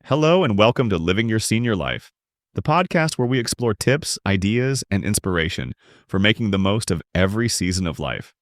Hello, and welcome to Living Your Senior Life, the podcast where we explore tips, ideas, and inspiration for making the most of every season of life.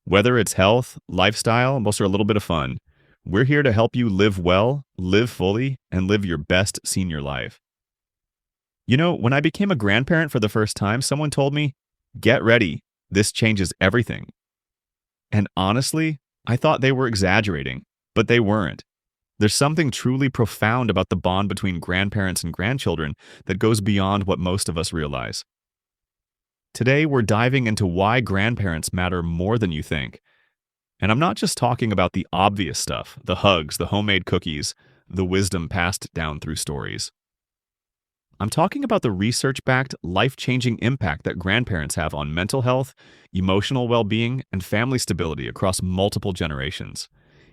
Whether it's health, lifestyle, or a little bit of fun, we're here to help you live well, live fully, and live your best senior life. You know, when I became a grandparent for the first time, someone told me, "Get ready, this changes everything." And honestly, I thought they were exaggerating, but they weren't. There's something truly profound about the bond between grandparents and grandchildren that goes beyond what most of us realize. Today, we're diving into why grandparents matter more than you think. And I'm not just talking about the obvious stuff, the hugs, the homemade cookies, the wisdom passed down through stories. I'm talking about the research-backed, life-changing impact that grandparents have on mental health, emotional well-being, and family stability across multiple generations.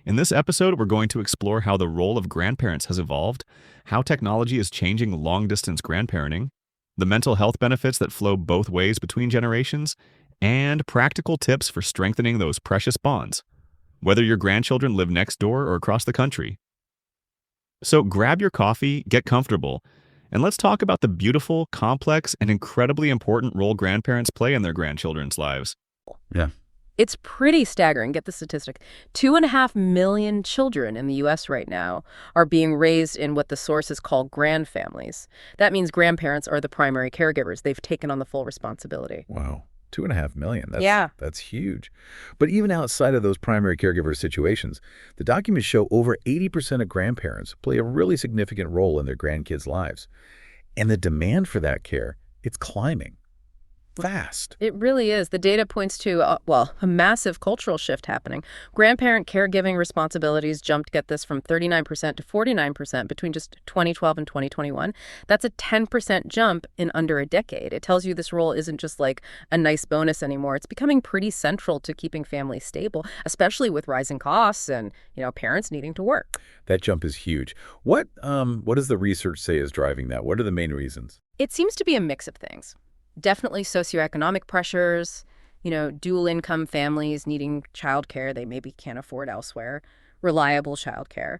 In this episode, we're going to explore how the role of grandparents has evolved, how technology is changing long-distance grandparenting, the mental health benefits that flow both ways between generations, and practical tips for strengthening those precious bonds, whether your grandchildren live next door or across the country. So grab your coffee, get comfortable, and let's talk about the beautiful, complex, and incredibly important role grandparents play in their grandchildren's lives. Yeah. It's pretty staggering. Get the statistic. 2.5 million children in the U.S. right now are being raised in what the sources call grandfamilies. That means grandparents are the primary caregivers. They've taken on the full responsibility. Wow. 2.5 million. Yeah. That's huge. But even outside of those primary caregiver situations, the documents show over 80% of grandparents play a really significant role in their grandkids' lives. And the demand for that care, it's climbing fast. It really is. The data points to, a massive cultural shift happening. Grandparent caregiving responsibilities jumped, get this, from 39% to 49% between just 2012 and 2021. That's a 10% jump in under a decade. It tells you this role isn't just like a nice bonus anymore. It's becoming pretty central to keeping families stable, especially with rising costs and, parents needing to work. That jump is huge. What does the research say is driving that? What are the main reasons? It seems to be a mix of things. Definitely socioeconomic pressures, dual income families needing childcare they maybe can't afford elsewhere, reliable childcare.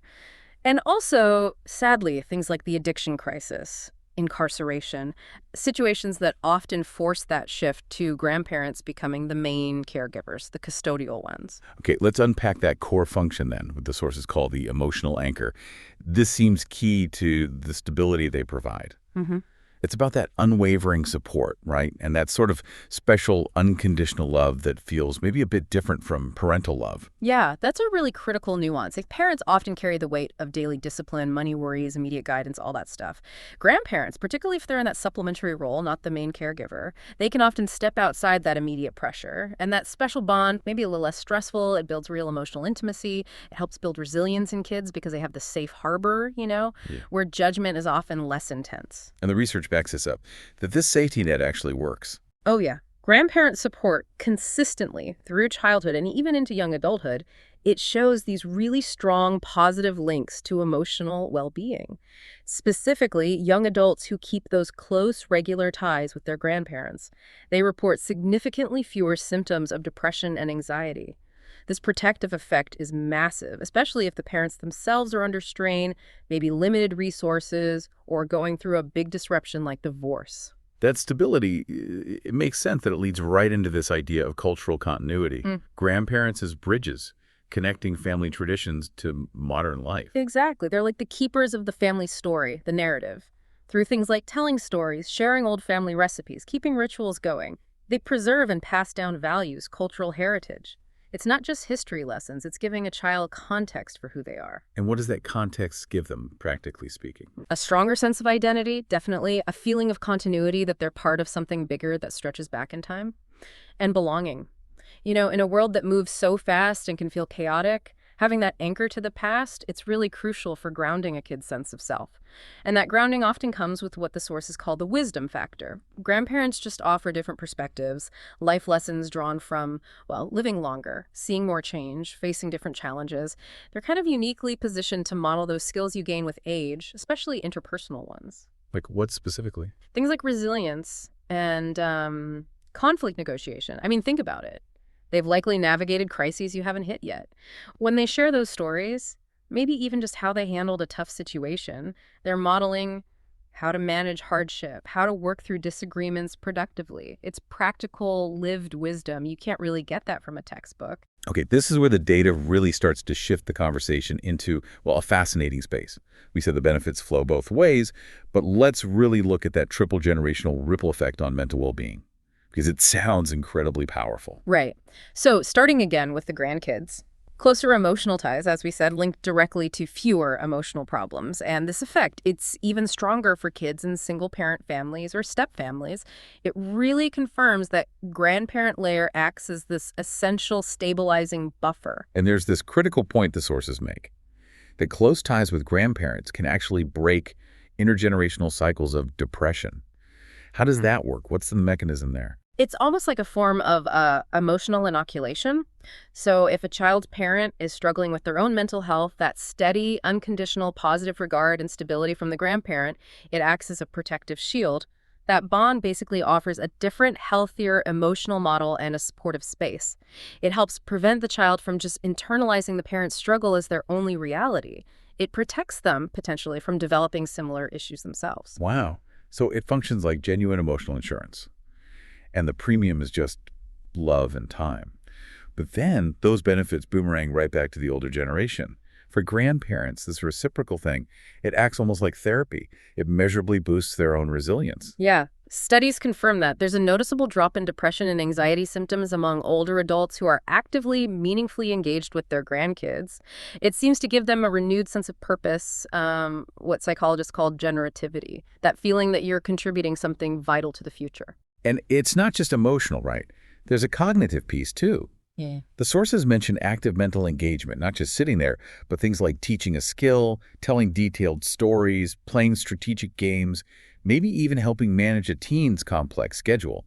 And also, sadly, things like the addiction crisis, incarceration, situations that often force that shift to grandparents becoming the main caregivers, the custodial ones. Okay, let's unpack that core function then, what the sources call the emotional anchor. This seems key to the stability they provide. Mm-hmm. It's about that unwavering support, right? And that sort of special, unconditional love that feels maybe a bit different from parental love. Yeah, that's a really critical nuance. Like, parents often carry the weight of daily discipline, money worries, immediate guidance, all that stuff. Grandparents, particularly if they're in that supplementary role, not the main caregiver, they can often step outside that immediate pressure. And that special bond, maybe a little less stressful, it builds real emotional intimacy. It helps build resilience in kids because they have the safe harbor, where judgment is often less intense. And the research backs this up, that this safety net actually works. Oh, yeah. Grandparent support consistently through childhood and even into young adulthood, it shows these really strong positive links to emotional well-being. Specifically, young adults who keep those close, regular ties with their grandparents, they report significantly fewer symptoms of depression and anxiety. This protective effect is massive, especially if the parents themselves are under strain, maybe limited resources, or going through a big disruption like divorce. That stability, it makes sense that it leads right into this idea of cultural continuity. Grandparents as bridges, connecting family traditions to modern life. Exactly. They're like the keepers of the family story, the narrative. Through things like telling stories, sharing old family recipes, keeping rituals going, they preserve and pass down values, cultural heritage. It's not just history lessons, it's giving a child context for who they are. And what does that context give them, practically speaking? A stronger sense of identity, definitely. A feeling of continuity, that they're part of something bigger that stretches back in time. And belonging. In a world that moves so fast and can feel chaotic, having that anchor to the past, it's really crucial for grounding a kid's sense of self. And that grounding often comes with what the sources call the wisdom factor. Grandparents just offer different perspectives, life lessons drawn from, living longer, seeing more change, facing different challenges. They're kind of uniquely positioned to model those skills you gain with age, especially interpersonal ones. Like what specifically? Things like resilience and conflict negotiation. I mean, think about it. They've likely navigated crises you haven't hit yet. When they share those stories, maybe even just how they handled a tough situation. They're modeling how to manage hardship, how to work through disagreements productively. It's practical, lived wisdom. You can't really get that from a textbook. Okay, this is where the data really starts to shift the conversation into, well, a fascinating space. We said the benefits flow both ways, but let's really look at that triple generational ripple effect on mental well-being, because it sounds incredibly powerful. Right. So starting again with the grandkids. Closer emotional ties, as we said, linked directly to fewer emotional problems. And this effect, it's even stronger for kids in single-parent families or step-families. It really confirms that grandparent layer acts as this essential stabilizing buffer. And there's this critical point the sources make, that close ties with grandparents can actually break intergenerational cycles of depression. How does that work? What's the mechanism there? It's almost like a form of emotional inoculation. So if a child's parent is struggling with their own mental health, that steady, unconditional, positive regard and stability from the grandparent, it acts as a protective shield. That bond basically offers a different, healthier emotional model and a supportive space. It helps prevent the child from just internalizing the parent's struggle as their only reality. It protects them, potentially, from developing similar issues themselves. Wow. So it functions like genuine emotional insurance. And the premium is just love and time. But then those benefits boomerang right back to the older generation. For grandparents, this reciprocal thing, it acts almost like therapy. It measurably boosts their own resilience. Yeah, studies confirm that. There's a noticeable drop in depression and anxiety symptoms among older adults who are actively, meaningfully engaged with their grandkids. It seems to give them a renewed sense of purpose, what psychologists call generativity, that feeling that you're contributing something vital to the future. And it's not just emotional, right? There's a cognitive piece, too. Yeah. The sources mention active mental engagement, not just sitting there, but things like teaching a skill, telling detailed stories, playing strategic games, maybe even helping manage a teen's complex schedule.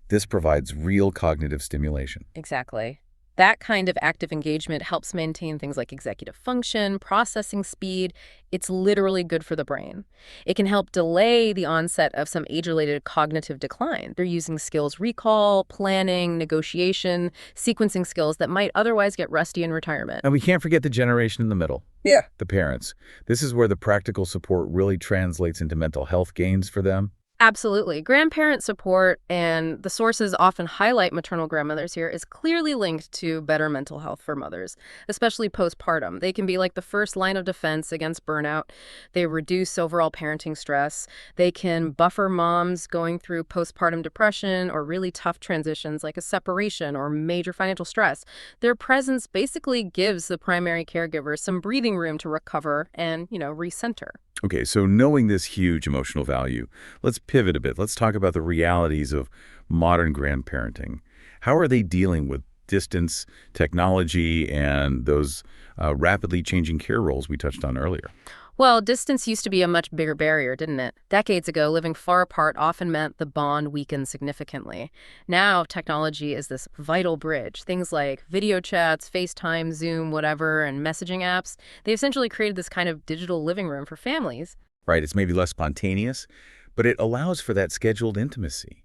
This provides real cognitive stimulation. Exactly. That kind of active engagement helps maintain things like executive function, processing speed. It's literally good for the brain. It can help delay the onset of some age-related cognitive decline. They're using skills recall, planning, negotiation, sequencing skills that might otherwise get rusty in retirement. And we can't forget the generation in the middle. Yeah. The parents. This is where the practical support really translates into mental health gains for them. Absolutely. Grandparent support, and the sources often highlight maternal grandmothers here, is clearly linked to better mental health for mothers, especially postpartum. They can be like the first line of defense against burnout. They reduce overall parenting stress. They can buffer moms going through postpartum depression or really tough transitions like a separation or major financial stress. Their presence basically gives the primary caregiver some breathing room to recover and, recenter. Okay, so knowing this huge emotional value, let's pivot a bit. Let's talk about the realities of modern grandparenting. How are they dealing with distance, technology, and those rapidly changing care roles we touched on earlier? Well, distance used to be a much bigger barrier, didn't it? Decades ago, living far apart often meant the bond weakened significantly. Now, technology is this vital bridge. Things like video chats, FaceTime, Zoom, whatever, and messaging apps, they essentially created this kind of digital living room for families. Right, it's maybe less spontaneous, but it allows for that scheduled intimacy.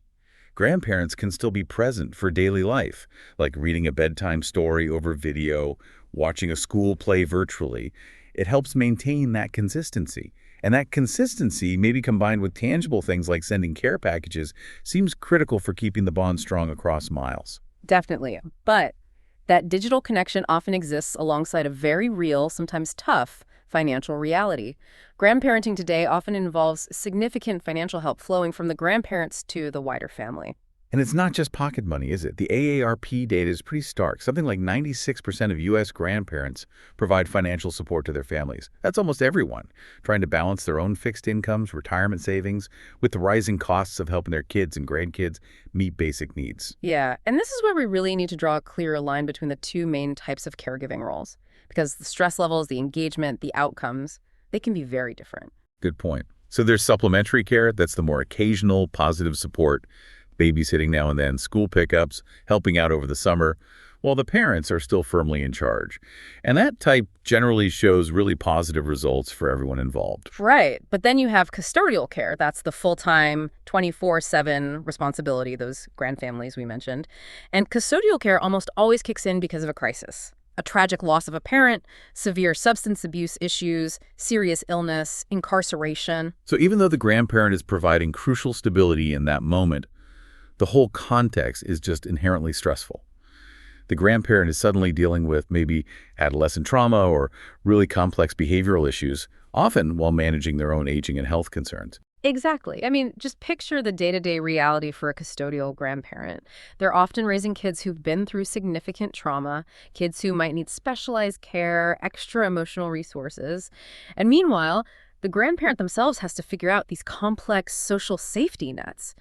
Grandparents can still be present for daily life, like reading a bedtime story over video, watching a school play virtually. It helps maintain that consistency. And that consistency, maybe combined with tangible things like sending care packages, seems critical for keeping the bond strong across miles. Definitely. But that digital connection often exists alongside a very real, sometimes tough, financial reality. Grandparenting today often involves significant financial help flowing from the grandparents to the wider family. And it's not just pocket money, is it? The AARP data is pretty stark. Something like 96% of U.S. grandparents provide financial support to their families. That's almost everyone, trying to balance their own fixed incomes, retirement savings, with the rising costs of helping their kids and grandkids meet basic needs. Yeah, and this is where we really need to draw a clearer line between the two main types of caregiving roles. Because the stress levels, the engagement, the outcomes, they can be very different. Good point. So there's supplementary care. That's the more occasional, positive support, babysitting now and then, school pickups, helping out over the summer, while the parents are still firmly in charge. And that type generally shows really positive results for everyone involved. Right. But then you have custodial care. That's the full-time, 24/7 responsibility, those grandfamilies we mentioned. And custodial care almost always kicks in because of a crisis. A tragic loss of a parent, severe substance abuse issues, serious illness, incarceration. So even though the grandparent is providing crucial stability in that moment, the whole context is just inherently stressful. The grandparent is suddenly dealing with maybe adolescent trauma or really complex behavioral issues, often while managing their own aging and health concerns. Exactly. I mean, just picture the day-to-day reality for a custodial grandparent. They're often raising kids who've been through significant trauma, kids who might need specialized care, extra emotional resources. And meanwhile, the grandparent themselves has to figure out these complex social safety nets.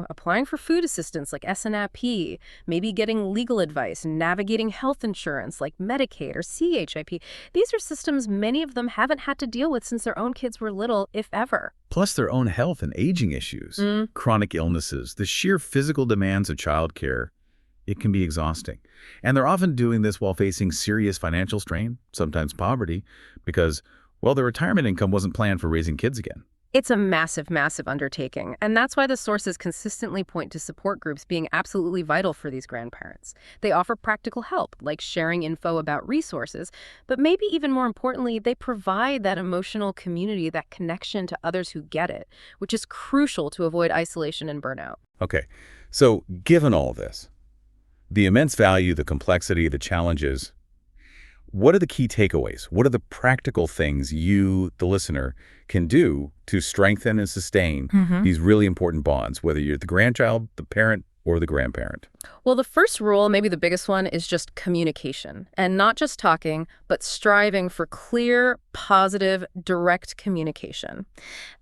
Applying for food assistance like SNAP, maybe getting legal advice, navigating health insurance like Medicaid or CHIP. These are systems many of them haven't had to deal with since their own kids were little, if ever. Plus their own health and aging issues, chronic illnesses, the sheer physical demands of childcare. It can be exhausting. And they're often doing this while facing serious financial strain, sometimes poverty, because, well, their retirement income wasn't planned for raising kids again. It's a massive, massive undertaking, and that's why the sources consistently point to support groups being absolutely vital for these grandparents. They offer practical help, like sharing info about resources, but maybe even more importantly, they provide that emotional community, that connection to others who get it, which is crucial to avoid isolation and burnout. Okay, so given all this, the immense value, the complexity, the challenges, what are the key takeaways? What are the practical things you, the listener, can do to strengthen and sustain these really important bonds, whether you're the grandchild, the parent, or the grandparent? Well, the first rule, maybe the biggest one, is just communication. And not just talking, but striving for clear, positive, direct communication.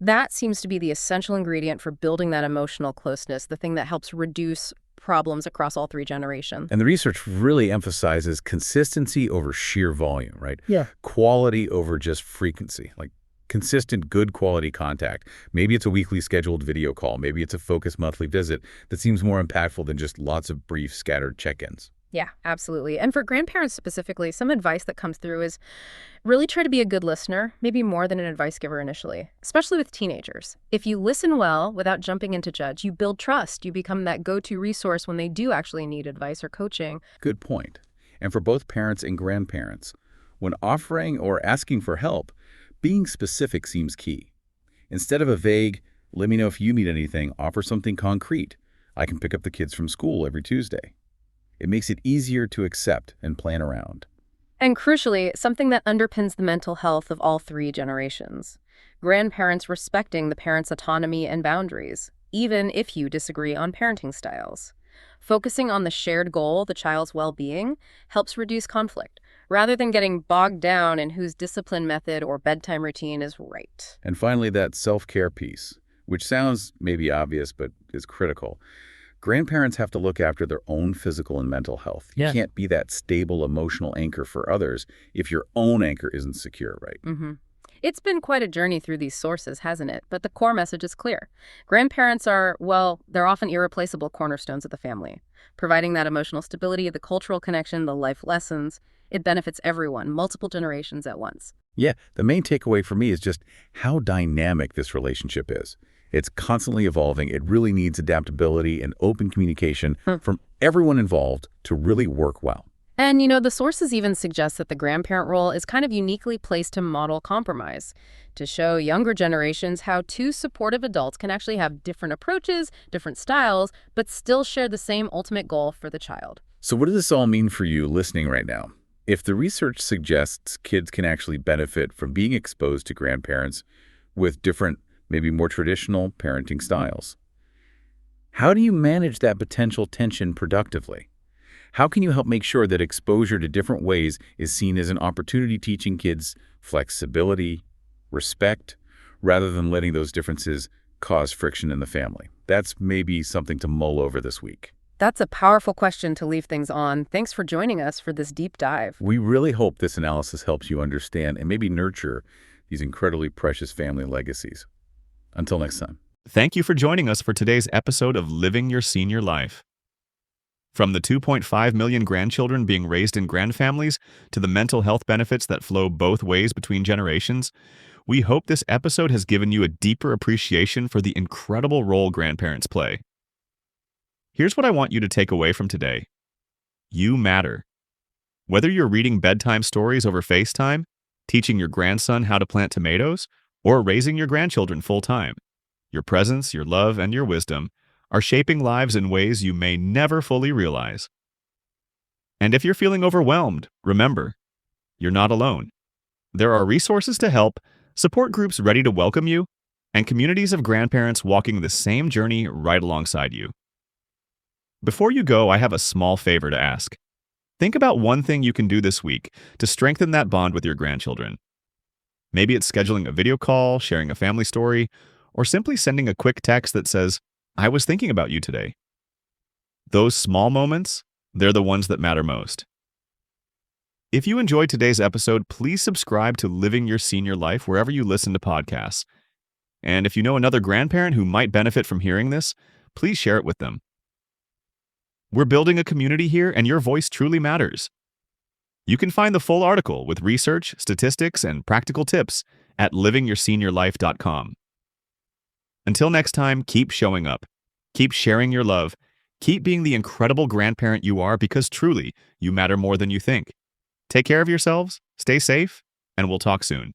That seems to be the essential ingredient for building that emotional closeness, the thing that helps reduce problems across all three generations. And the research really emphasizes consistency over sheer volume, right? Yeah. Quality over just frequency, like consistent, good quality contact. Maybe it's a weekly scheduled video call. Maybe it's a focused monthly visit that seems more impactful than just lots of brief, scattered check-ins. Yeah, absolutely. And for grandparents specifically, some advice that comes through is really try to be a good listener, maybe more than an advice giver initially, especially with teenagers. If you listen well without jumping in to judge, you build trust. You become that go-to resource when they do actually need advice or coaching. Good point. And for both parents and grandparents, when offering or asking for help, being specific seems key. Instead of a vague, let me know if you need anything, offer something concrete. I can pick up the kids from school every Tuesday. It makes it easier to accept and plan around. And crucially, something that underpins the mental health of all three generations. Grandparents respecting the parent's autonomy and boundaries, even if you disagree on parenting styles. Focusing on the shared goal, the child's well-being, helps reduce conflict, rather than getting bogged down in whose discipline method or bedtime routine is right. And finally, that self-care piece, which sounds maybe obvious but is critical. Grandparents have to look after their own physical and mental health. You can't be that stable emotional anchor for others if your own anchor isn't secure, right? It's been quite a journey through these sources, hasn't it? But the core message is clear. Grandparents are, well, they're often irreplaceable cornerstones of the family, providing that emotional stability, the cultural connection, the life lessons. It benefits everyone, multiple generations at once. Yeah, the main takeaway for me is just how dynamic this relationship is. It's constantly evolving. It really needs adaptability and open communication from everyone involved to really work well. And, the sources even suggest that the grandparent role is kind of uniquely placed to model compromise, to show younger generations how two supportive adults can actually have different approaches, different styles, but still share the same ultimate goal for the child. So what does this all mean for you listening right now? If the research suggests kids can actually benefit from being exposed to grandparents with different, maybe more traditional parenting styles, how do you manage that potential tension productively? How can you help make sure that exposure to different ways is seen as an opportunity teaching kids flexibility, respect, rather than letting those differences cause friction in the family? That's maybe something to mull over this week. That's a powerful question to leave things on. Thanks for joining us for this deep dive. We really hope this analysis helps you understand and maybe nurture these incredibly precious family legacies. Until next time. Thank you for joining us for today's episode of Living Your Senior Life. From the 2.5 million grandchildren being raised in grandfamilies to the mental health benefits that flow both ways between generations, we hope this episode has given you a deeper appreciation for the incredible role grandparents play. Here's what I want you to take away from today. You matter. Whether you're reading bedtime stories over FaceTime, teaching your grandson how to plant tomatoes, or raising your grandchildren full-time, your presence, your love, and your wisdom are shaping lives in ways you may never fully realize. And if you're feeling overwhelmed, remember, you're not alone. There are resources to help, support groups ready to welcome you, and communities of grandparents walking the same journey right alongside you. Before you go, I have a small favor to ask. Think about one thing you can do this week to strengthen that bond with your grandchildren. Maybe it's scheduling a video call, sharing a family story, or simply sending a quick text that says, "I was thinking about you today." Those small moments, they're the ones that matter most. If you enjoyed today's episode, please subscribe to Living Your Senior Life wherever you listen to podcasts. And if you know another grandparent who might benefit from hearing this, please share it with them. We're building a community here, and your voice truly matters. You can find the full article with research, statistics, and practical tips at livingyourSeniorLife.com. Until next time, keep showing up, keep sharing your love, keep being the incredible grandparent you are, because truly, you matter more than you think. Take care of yourselves, stay safe, and we'll talk soon.